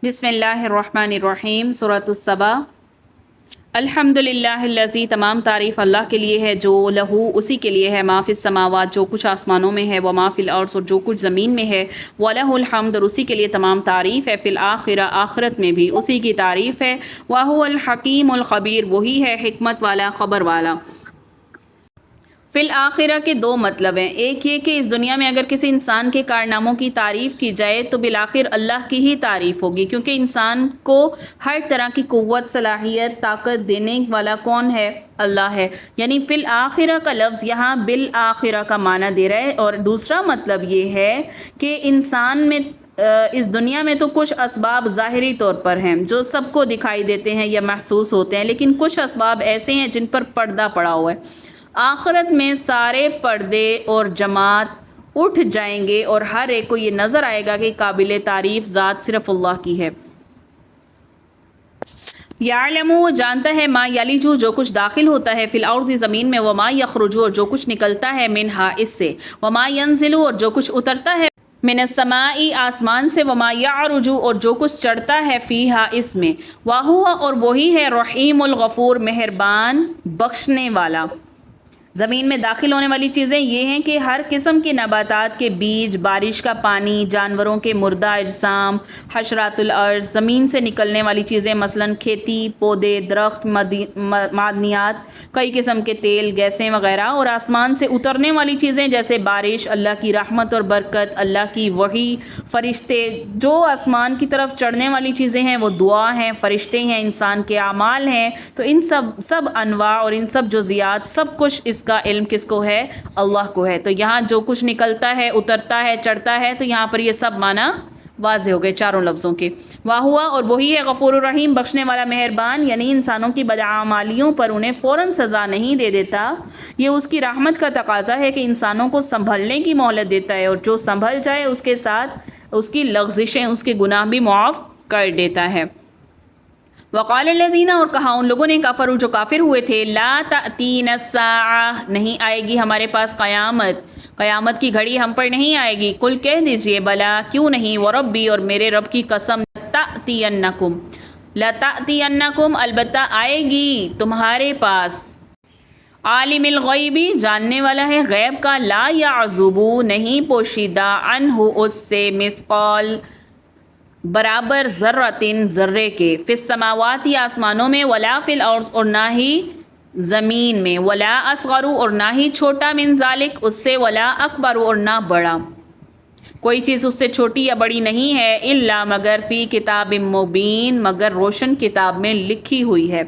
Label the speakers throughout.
Speaker 1: بسم اللہ الرحمن الرحیم۔ سورۃ السبا۔ الحمدللہ الذی، تمام تعریف اللہ کے لیے ہے جو لہو، اسی کے لیے ہے، ما فی السماوات، جو کچھ آسمانوں میں ہے، وما فی الارض، اور جو کچھ زمین میں ہے، وَلَهُ الحمد، اور اسی کے لیے تمام تعریف ہے، فی الآخرہ، آخرت میں بھی اسی کی تعریف ہے، وَهُوَ الحکیم الخبیر، وہی ہے حکمت والا، خبر والا۔ فی الآخرہ کے دو مطلب ہیں، ایک یہ کہ اس دنیا میں اگر کسی انسان کے کارناموں کی تعریف کی جائے تو بالآخر اللہ کی ہی تعریف ہوگی، کیونکہ انسان کو ہر طرح کی قوت، صلاحیت، طاقت دینے والا کون ہے؟ اللہ ہے۔ یعنی فی الآخرہ کا لفظ یہاں بالآخرہ کا معنی دے رہا ہے۔ اور دوسرا مطلب یہ ہے کہ انسان میں اس دنیا میں تو کچھ اسباب ظاہری طور پر ہیں جو سب کو دکھائی دیتے ہیں یا محسوس ہوتے ہیں، لیکن کچھ اسباب ایسے ہیں جن پر پردہ پڑا ہوا ہے۔ آخرت میں سارے پردے اور جماعت اٹھ جائیں گے اور ہر ایک کو یہ نظر آئے گا کہ قابل تعریف ذات صرف اللہ کی ہے۔ یعلم، وہ جانتا ہے، ما یلج، جو کچھ داخل ہوتا ہے، فی الارض، زمین میں، وما یخرج، اور جو کچھ نکلتا ہے، منہا، اس سے، وما ینزل، اور جو کچھ اترتا ہے، من السماء، آسمان سے، وما یعرج، اور جو کچھ چڑھتا ہے، فیہا، اس میں، وہو، اور وہی ہے، رحیم الغفور، مہربان بخشنے والا۔ زمین میں داخل ہونے والی چیزیں یہ ہیں کہ ہر قسم کے نباتات کے بیج، بارش کا پانی، جانوروں کے مردہ اجسام، حشرات الارض، زمین سے نکلنے والی چیزیں مثلاً کھیتی، پودے، درخت، معدنیات، کئی قسم کے تیل، گیسیں وغیرہ، اور آسمان سے اترنے والی چیزیں جیسے بارش، اللہ کی رحمت اور برکت، اللہ کی وحی، فرشتے۔ جو آسمان کی طرف چڑھنے والی چیزیں ہیں وہ دعا ہیں، فرشتے ہیں، انسان کے اعمال ہیں۔ تو ان سب انواع اور ان سب جزیات، سب کچھ اس کا علم کس کو ہے؟ اللہ کو ہے۔ تو یہاں جو کچھ نکلتا ہے، اترتا ہے، چڑھتا ہے، تو یہاں پر یہ سب معنی واضح ہو گئے چاروں لفظوں کے۔ واہوا، اور وہی ہے، غفور الرحیم، بخشنے والا، مہربان، یعنی انسانوں کی بدعمالیوں پر انہیں فوراً سزا نہیں دے دیتا۔ یہ اس کی رحمت کا تقاضا ہے کہ انسانوں کو سنبھلنے کی مہلت دیتا ہے، اور جو سنبھل جائے اس کے ساتھ اس کی لغزشیں، اس کے گناہ بھی معاف کر دیتا ہے۔ وقال الذین، اور کہا ان لوگوں نے، کفروا، جو کافر ہوئے تھے، لا تأتینا الساعہ، نہیں آئے گی ہمارے پاس قیامت کی گھڑی ہم پر نہیں آئے گی۔ قل، کہہ دیجئے، بلا، کیوں نہیں، وربی، اور میرے رب کی قسم، لتأتینکم، البتہ آئے گی تمہارے پاس۔ عالم الغیبی، جاننے والا ہے غیب کا، لا یعزب، نہیں پوشیدہ، عنہ، اس سے، مثقال، برابر، ذرۃ، ذرے کے، فی السماوات، آسمانوں میں، ولا فی الارض، اور نہ ہی زمین میں، ولا اصغر، اور نہ ہی چھوٹا، من ذالک، اس سے، ولا اکبر، اور نہ بڑا، کوئی چیز اس سے چھوٹی یا بڑی نہیں ہے، الا، مگر، فی کتاب مبین، مگر روشن کتاب میں لکھی ہوئی ہے۔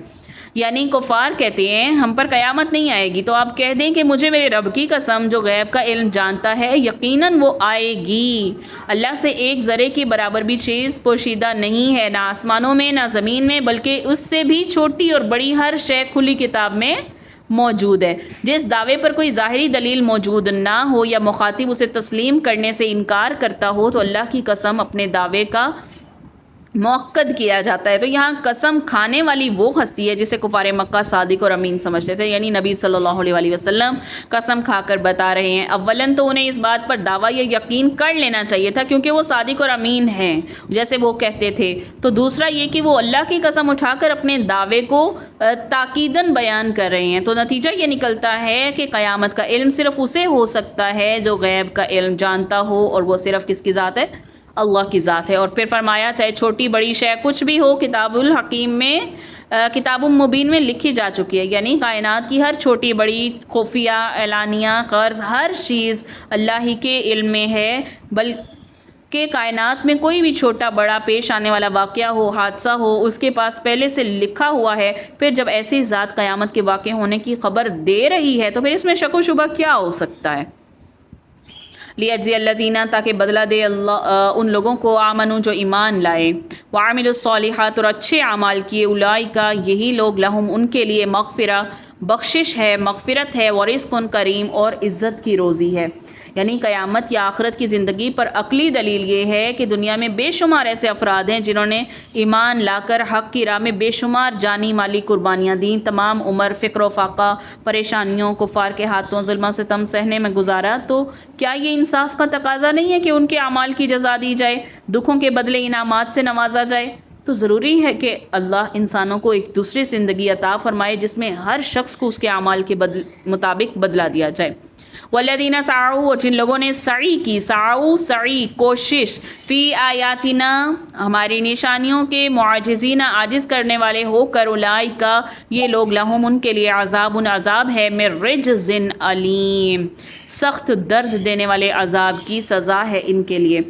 Speaker 1: یعنی کفار کہتے ہیں ہم پر قیامت نہیں آئے گی، تو آپ کہہ دیں کہ مجھے میرے رب کی قسم جو غیب کا علم جانتا ہے، یقیناً وہ آئے گی۔ اللہ سے ایک ذرے کی برابر بھی چیز پوشیدہ نہیں ہے، نہ آسمانوں میں، نہ زمین میں، بلکہ اس سے بھی چھوٹی اور بڑی ہر شے کھلی کتاب میں موجود ہے۔ جس دعوے پر کوئی ظاہری دلیل موجود نہ ہو یا مخاطب اسے تسلیم کرنے سے انکار کرتا ہو تو اللہ کی قسم اپنے دعوے کا موقد کیا جاتا ہے۔ تو یہاں قسم کھانے والی وہ ہستی ہے جسے کفار مکہ صادق اور امین سمجھتے تھے، یعنی نبی صلی اللہ علیہ وآلہ وسلم قسم کھا کر بتا رہے ہیں۔ اولاً تو انہیں اس بات پر دعویٰ یا یقین کر لینا چاہیے تھا کیونکہ وہ صادق اور امین ہیں جیسے وہ کہتے تھے۔ تو دوسرا یہ کہ وہ اللہ کی قسم اٹھا کر اپنے دعوے کو تاکیداً بیان کر رہے ہیں۔ تو نتیجہ یہ نکلتا ہے کہ قیامت کا علم صرف اسے ہو سکتا ہے جو غیب کا علم جانتا ہو، اور وہ صرف کس کی ذات ہے؟ اللہ کی ذات ہے۔ اور پھر فرمایا چاہے چھوٹی بڑی شے کچھ بھی ہو، کتاب الحکیم میں، کتاب مبین میں لکھی جا چکی ہے، یعنی کائنات کی ہر چھوٹی بڑی، خفیہ، اعلانیہ، قرض، ہر چیز اللہ ہی کے علم میں ہے، بلکہ کائنات میں کوئی بھی چھوٹا بڑا پیش آنے والا واقعہ ہو، حادثہ ہو، اس کے پاس پہلے سے لکھا ہوا ہے۔ پھر جب ایسی ذات قیامت کے واقع ہونے کی خبر دے رہی ہے تو پھر اس میں شک و شبہ کیا ہو سکتا ہے؟ لیجزی الذین، تاکہ بدلہ دے اللہ ان لوگوں کو، آمنوا، جو ایمان لائے، وعملوا الصالحات، اور اچھے اعمال کیے، اولئک، یہی لوگ، لہم، ان کے لیے، مغفرہ، بخشش ہے، مغفرت ہے، ورزق کریم، اور عزت کی روزی ہے۔ یعنی قیامت یا آخرت کی زندگی پر عقلی دلیل یہ ہے کہ دنیا میں بے شمار ایسے افراد ہیں جنہوں نے ایمان لا کر حق کی راہ میں بے شمار جانی مالی قربانیاں دیں، تمام عمر فقر و فاقہ پریشانیوں کفار کے ہاتھوں ظلم و ستم سہنے میں گزارا، تو کیا یہ انصاف کا تقاضا نہیں ہے کہ ان کے اعمال کی جزا دی جائے، دکھوں کے بدلے انعامات سے نوازا جائے؟ تو ضروری ہے کہ اللہ انسانوں کو ایک دوسری زندگی عطا فرمائے جس میں ہر شخص کو اس کے اعمال کے مطابق بدلہ دیا جائے۔ والذین سعوا، اور جن لوگوں نے سعی کی، سعی کوشش، فی آیاتنا ہماری نشانیوں کے، معاجزین عاجز کرنے والے ہو کر، اولئک یہ لوگ، لہم ان کے لیے، عذاب ہے، من رجز علیم سخت درد دینے والے عذاب کی سزا ہے ان کے لیے۔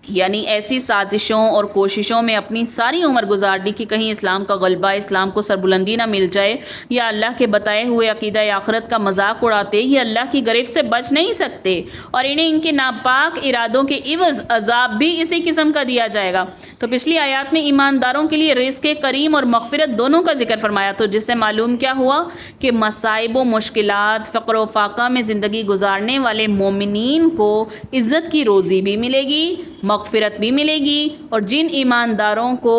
Speaker 1: یعنی ایسی سازشوں اور کوششوں میں اپنی ساری عمر گزار دی کہ کہیں اسلام کا غلبہ، اسلام کو سربلندی نہ مل جائے، یا اللہ کے بتائے ہوئے عقیدہ آخرت کا مذاق اڑاتے، یہ اللہ کی گرفت سے بچ نہیں سکتے، اور انہیں ان کے ناپاک ارادوں کے عوض عذاب بھی اسی قسم کا دیا جائے گا۔ تو پچھلی آیات میں ایمانداروں کے لیے رزق کریم اور مغفرت دونوں کا ذکر فرمایا، تو جس سے معلوم کیا ہوا کہ مصائب و مشکلات، فقر و فاقہ میں زندگی گزارنے والے مومنین کو عزت کی روزی بھی ملے گی، مغفرت بھی ملے گی، اور جن ایمانداروں کو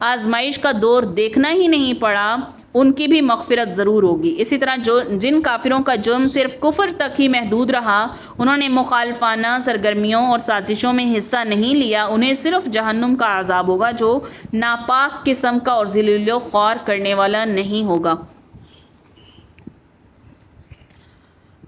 Speaker 1: آزمائش کا دور دیکھنا ہی نہیں پڑا ان کی بھی مغفرت ضرور ہوگی۔ اسی طرح جن کافروں کا جرم صرف کفر تک ہی محدود رہا، انہوں نے مخالفانہ سرگرمیوں اور سازشوں میں حصہ نہیں لیا، انہیں صرف جہنم کا عذاب ہوگا جو ناپاک قسم کا اور ذلیل و خوار کرنے والا نہیں ہوگا۔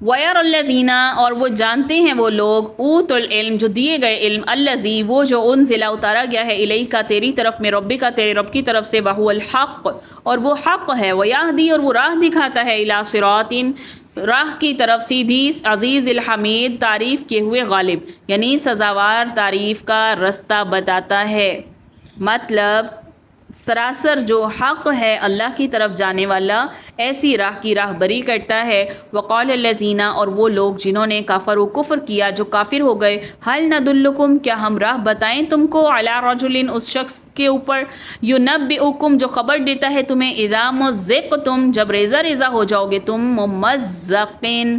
Speaker 1: وَيَرَى الَّذِينَ، اور وہ جانتے ہیں وہ لوگ، اوتوا العلم جو دیے گئے علم، الذی وہ جو انزل اتارا گیا ہے، الیک تیری طرف، میں ربک تیرے رب کی طرف سے، وہو الحق اور وہ حق ہے، ویہدی اور وہ راہ دکھاتا ہے، الی صراط راہ کی طرف سیدھی، عزیز الحمید تعریف کیے ہوئے غالب، یعنی سزاوار تعریف کا رستہ بتاتا ہے۔ مطلب سراسر جو حق ہے اللہ کی طرف جانے والا، ایسی راہ کی راہ بری کرتا ہے۔ وقال الذین، اور وہ لوگ جنہوں نے کفروا کفر کیا، جو کافر ہو گئے، هل ندلکم کیا ہم راہ بتائیں تم کو، علی رجل اس شخص کے اوپر، ینبئکم جو خبر دیتا ہے تمہیں، اذا مزقتم جب ریزہ ریزہ ہو جاؤ گے تم، ممزقین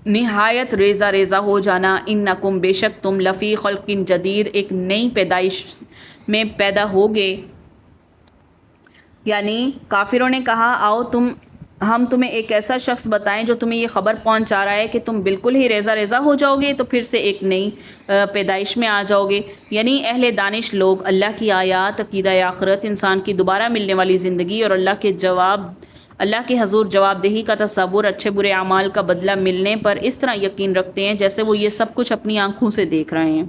Speaker 1: نہایت ریزہ ریزہ ہو جانا، انکم بے شک تم، لفی خلق جدید ایک نئی پیدائش میں پیدا ہوگے۔ یعنی کافروں نے کہا آؤ ہم تمہیں ایک ایسا شخص بتائیں جو تمہیں یہ خبر پہنچا رہا ہے کہ تم بالکل ہی ریزہ ریزہ ہو جاؤ گے، تو پھر سے ایک نئی پیدائش میں آ جاؤ گے۔ یعنی اہل دانش لوگ اللہ کی آیات، عقیدہ آخرت، انسان کی دوبارہ ملنے والی زندگی اور اللہ کے حضور جواب دہی کا تصور، اچھے برے اعمال کا بدلہ ملنے پر اس طرح یقین رکھتے ہیں جیسے وہ یہ سب کچھ اپنی آنکھوں سے دیکھ رہے ہیں،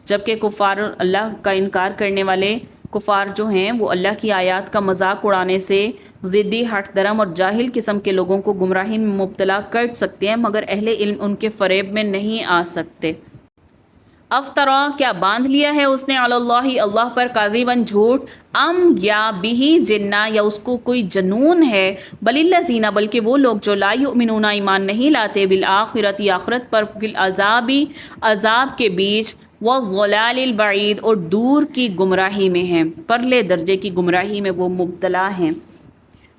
Speaker 1: جبکہ کفار اللہ کا انکار کرنے والے کفار جو ہیں وہ اللہ کی آیات کا مذاق اڑانے سے ضدی، ہٹ درم اور جاہل قسم کے لوگوں کو گمراہی میں مبتلا کر سکتے ہیں، مگر اہل علم ان کے فریب میں نہیں آ سکتے۔ افطرا کیا باندھ لیا ہے اس نے، علی اللہ اللہ پر، کاذباً جھوٹ، ام یا بھی جنہ یا اس کو کوئی جنون ہے، بل الذین بلکہ وہ لوگ جو لا یؤمنون ایمان نہیں لاتے، بالآخرۃ آخرت پر، فی العذاب عذاب کے بیچ، والضلال البعید اور دور کی گمراہی میں ہیں، پرلے درجے کی گمراہی میں وہ مبتلا ہیں۔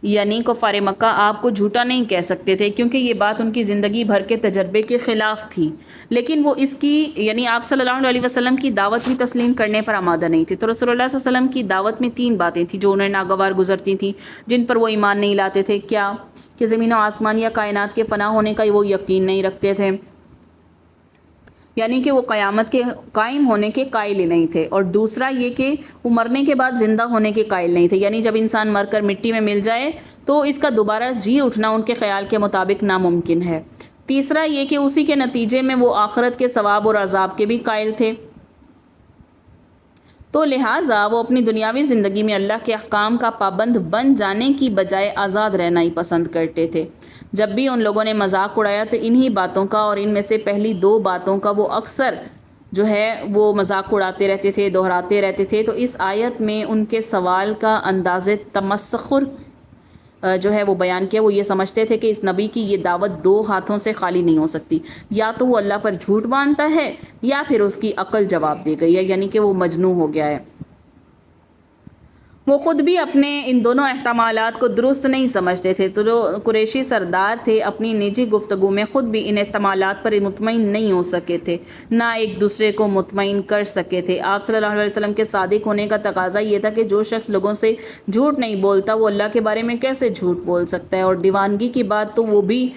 Speaker 1: یعنی کفار مکہ آپ کو جھوٹا نہیں کہہ سکتے تھے کیونکہ یہ بات ان کی زندگی بھر کے تجربے کے خلاف تھی، لیکن وہ اس کی یعنی آپ صلی اللہ علیہ وسلم کی دعوت بھی تسلیم کرنے پر آمادہ نہیں تھے۔ تو رسول اللہ صلی اللہ علیہ وسلم کی دعوت میں 3 باتیں تھیں جو انہیں ناگوار گزرتی تھیں، جن پر وہ ایمان نہیں لاتے تھے۔ کیا کہ زمین و آسمان یا کائنات کے فنا ہونے کا وہ یقین نہیں رکھتے تھے، یعنی کہ وہ قیامت کے قائم ہونے کے قائل ہی نہیں تھے، اور دوسرا یہ کہ وہ مرنے کے بعد زندہ ہونے کے قائل نہیں تھے، یعنی جب انسان مر کر مٹی میں مل جائے تو اس کا دوبارہ جی اٹھنا ان کے خیال کے مطابق ناممکن ہے۔ تیسرا یہ کہ اسی کے نتیجے میں وہ آخرت کے ثواب اور عذاب کے بھی قائل تھے، تو لہٰذا وہ اپنی دنیاوی زندگی میں اللہ کے احکام کا پابند بن جانے کی بجائے آزاد رہنا ہی پسند کرتے تھے۔ جب بھی ان لوگوں نے مذاق اڑایا تو انہی باتوں کا، اور ان میں سے پہلی 2 باتوں کا وہ اکثر جو ہے وہ مذاق اڑاتے رہتے تھے، دہراتے رہتے تھے۔ تو اس آیت میں ان کے سوال کا انداز تمسخر جو ہے وہ بیان کیا۔ وہ یہ سمجھتے تھے کہ اس نبی کی یہ دعوت 2 ہاتھوں سے خالی نہیں ہو سکتی، یا تو وہ اللہ پر جھوٹ باندھتا ہے یا پھر اس کی عقل جواب دے گئی ہے، یعنی کہ وہ مجنون ہو گیا ہے۔ وہ خود بھی اپنے ان دونوں احتمالات کو درست نہیں سمجھتے تھے، تو جو قریشی سردار تھے اپنی نجی گفتگو میں خود بھی ان احتمالات پر مطمئن نہیں ہو سکے تھے، نہ ایک دوسرے کو مطمئن کر سکے تھے۔ آپ صلی اللہ علیہ وسلم کے صادق ہونے کا تقاضا یہ تھا کہ جو شخص لوگوں سے جھوٹ نہیں بولتا وہ اللہ کے بارے میں کیسے جھوٹ بول سکتا ہے، اور دیوانگی کی بات تو وہ بھی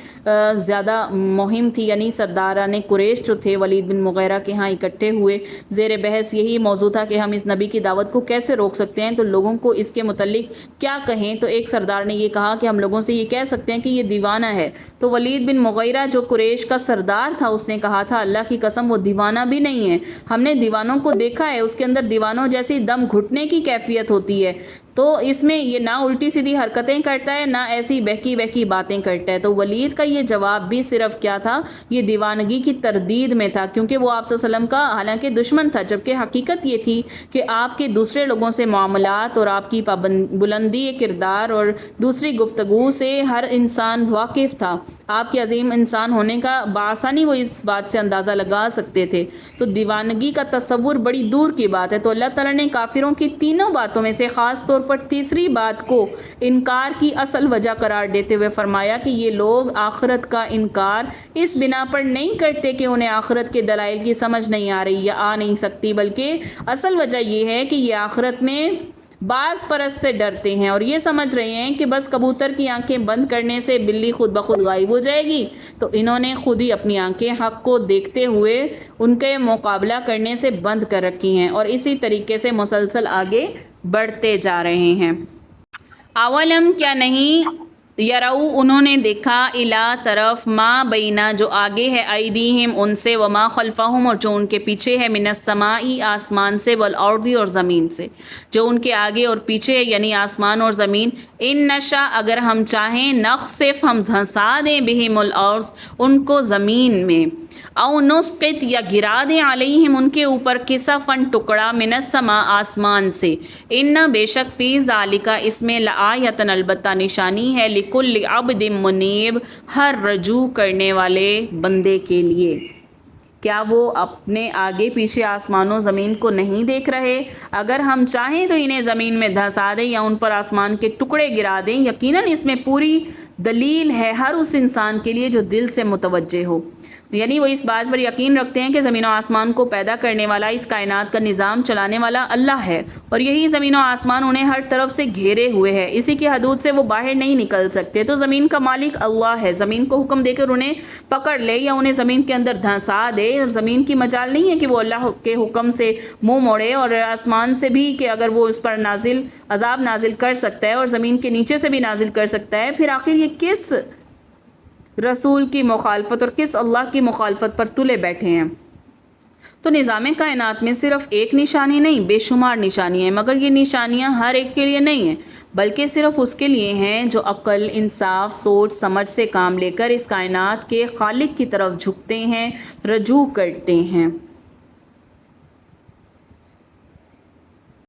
Speaker 1: زیادہ مہم تھی، یعنی سرداران قریش جو تھے ولید بن مغیرہ کے ہاں اکٹھے ہوئے، زیر بحث یہی موضوع تھا کہ ہم اس نبی کی دعوت کو کیسے روک سکتے ہیں، تو لوگوں کو اس کے متعلق کیا کہیں۔ تو ایک سردار نے یہ کہا کہ ہم لوگوں سے یہ کہہ سکتے ہیں کہ یہ دیوانہ ہے، تو ولید بن مغیرہ جو قریش کا سردار تھا اس نے کہا تھا اللہ کی قسم وہ دیوانہ بھی نہیں ہے، ہم نے دیوانوں کو دیکھا ہے، اس کے اندر دیوانوں جیسی دم گھٹنے کی کیفیت ہوتی ہے، تو اس میں یہ نہ الٹی سیدھی حرکتیں کرتا ہے نہ ایسی بہکی بہکی باتیں کرتا ہے۔ تو ولید کا یہ جواب بھی صرف کیا تھا، یہ دیوانگی کی تردید میں تھا، کیونکہ وہ آپ صلی اللہ علیہ وسلم کا حالانکہ دشمن تھا، جبکہ حقیقت یہ تھی کہ آپ کے دوسرے لوگوں سے معاملات اور آپ کی بلندی کردار اور دوسری گفتگو سے ہر انسان واقف تھا، آپ کے عظیم انسان ہونے کا بآسانی وہ اس بات سے اندازہ لگا سکتے تھے، تو دیوانگی کا تصور بڑی دور کی بات ہے۔ تو اللہ تعالیٰ نے کافروں کی تینوں باتوں میں سے خاص طور پر تیسری بات کو انکار کی اصل وجہ قرار دیتے ہوئے فرمایا کہ یہ لوگ آخرت کا انکار اس بنا پر نہیں کرتے کہ انہیں آخرت کے دلائل کی سمجھ نہیں آ رہی یا آ نہیں سکتی، بلکہ اصل وجہ یہ ہے کہ یہ آخرت میں باز پرست سے ڈرتے ہیں اور یہ سمجھ رہے ہیں کہ بس کبوتر کی آنکھیں بند کرنے سے بلی خود بخود غائب ہو جائے گی، تو انہوں نے خود ہی اپنی آنکھیں حق کو دیکھتے ہوئے ان کے مقابلہ کرنے سے بند کر رکھی ہیں اور اسی طریقے سے مسلسل آگے بڑھتے جا رہے ہیں۔ اولم کیا نہیں یرو انہوں نے دیکھا الا طرف ما بینا جو آگے ہے ایدیہم ان سے وما خلفہم اور جو ان کے پیچھے ہے من السماء آسمان سے والارض اور زمین سے، جو ان کے آگے اور پیچھے ہے یعنی آسمان اور زمین، ان نشا اگر ہم چاہیں نخسف ہم دھنسا دیں بہم الارض ان کو زمین میں، او نسقط یا گرا دیں علیہم ان کے اوپر کسفن ٹکڑا من السماء آسمان سے، ان بے شک فی ذالک اس میں لآیتن البتہ نشانی ہے لکل عبد منیب ہر رجوع کرنے والے بندے کے لیے۔ کیا وہ اپنے آگے پیچھے آسمان و زمین کو نہیں دیکھ رہے؟ اگر ہم چاہیں تو انہیں زمین میں دھنسا دیں یا ان پر آسمان کے ٹکڑے گرا دیں، یقیناً اس میں پوری دلیل ہے ہر اس انسان کے لیے جو دل سے متوجہ ہو، یعنی وہ اس بات پر یقین رکھتے ہیں کہ زمین و آسمان کو پیدا کرنے والا، اس کائنات کا نظام چلانے والا اللہ ہے، اور یہی زمین و آسمان انہیں ہر طرف سے گھیرے ہوئے ہے، اسی کی حدود سے وہ باہر نہیں نکل سکتے، تو زمین کا مالک اللہ ہے، زمین کو حکم دے کر انہیں پکڑ لے یا انہیں زمین کے اندر دھنسا دے، اور زمین کی مجال نہیں ہے کہ وہ اللہ کے حکم سے منہ موڑے، اور آسمان سے بھی کہ اگر وہ اس پر عذاب نازل کر سکتا ہے اور زمین کے نیچے سے بھی نازل کر سکتا ہے، پھر آخر یہ کس رسول کی مخالفت اور کس اللہ کی مخالفت پر تلے بیٹھے ہیں؟ تو نظام کائنات میں صرف ایک نشانی نہیں، بے شمار نشانیاں ہیں، مگر یہ نشانیاں ہر ایک کے لیے نہیں ہیں، بلکہ صرف اس کے لیے ہیں جو عقل، انصاف، سوچ سمجھ سے کام لے کر اس کائنات کے خالق کی طرف جھکتے ہیں، رجوع کرتے ہیں۔